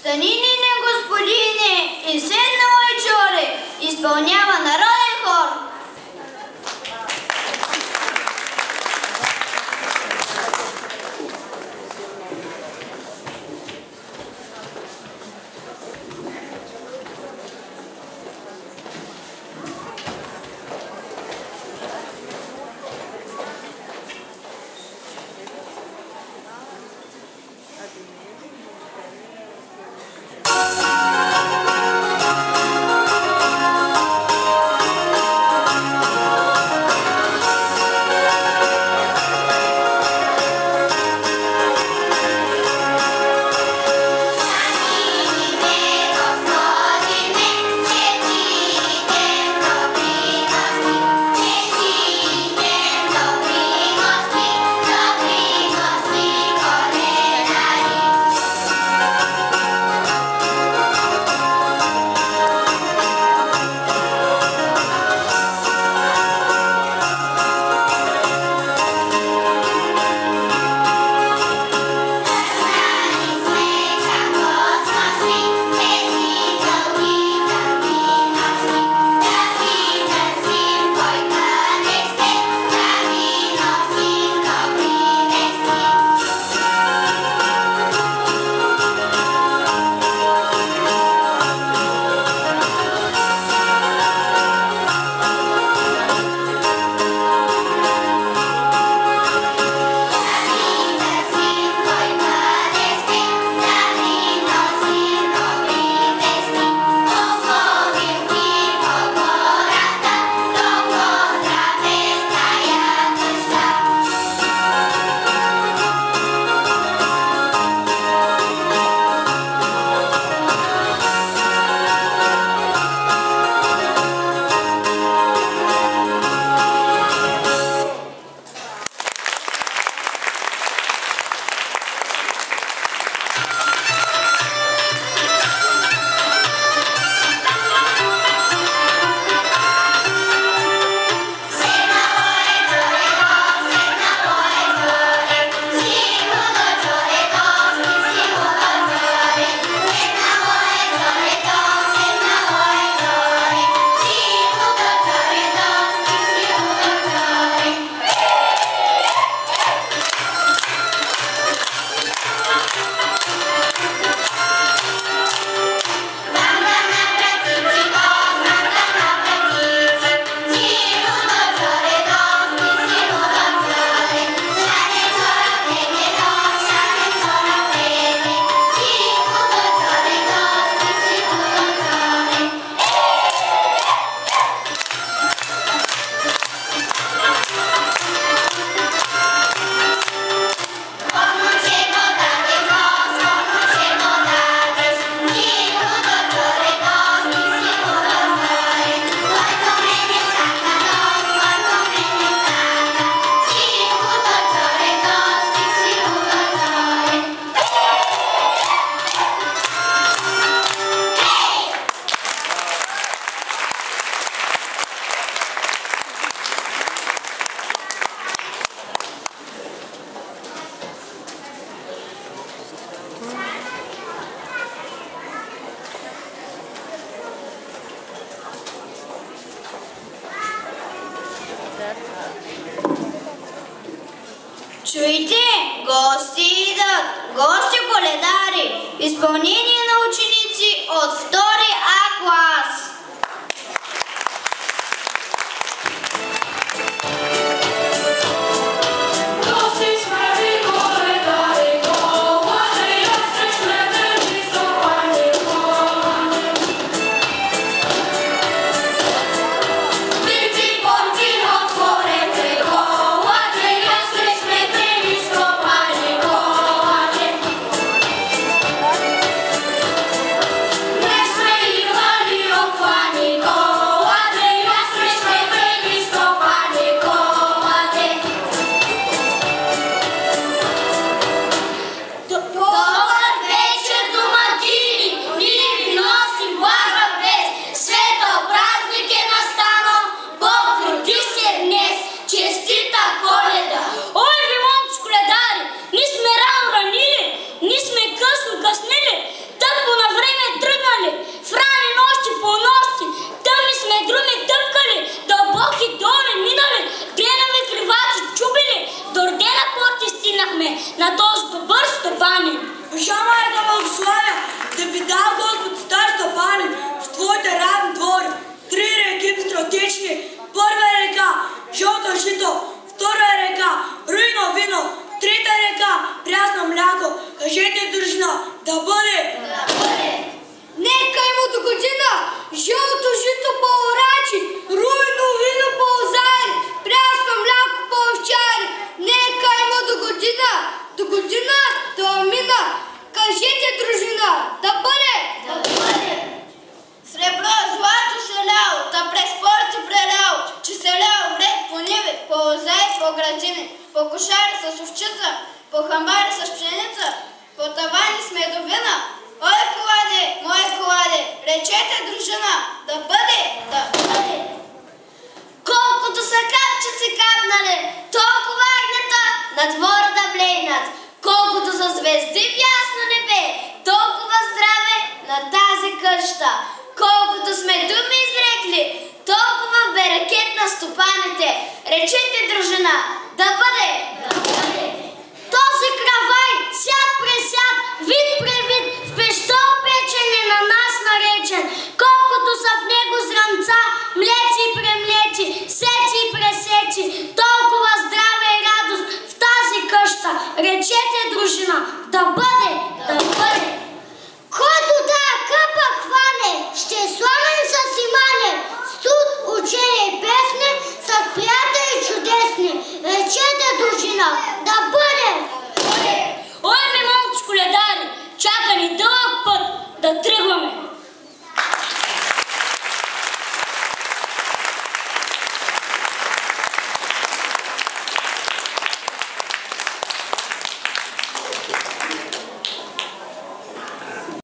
Станинine господине и седнало чоре изпълнява народен хор. Чуйте, гости идат, гости коледари, изпълнение на ученици от втори А клас. Thank you. по кошари с овчица, по хамбари с пшеница, по тавани с медовина. Ой, коладе, мое коладе, речете, дружина, да бъде, да бъде. Колкото са капчици капнали, толкова агнета на двора да влезнат. Колкото са звезди в ясно небе, толкова здраве на тази къща. Колкото сме думи изрекли, толкова берекет на стопаните. Речете, дружина, да бъде, да бъде. Този кравай, сяд пресяд, вид превид, в пеща опечен е на нас наречен. Колкото са в него зранца, млечи и премлечи, сечи и пресечи, толкова здраве и радост в тази къща. Речете, дружина, да бъде.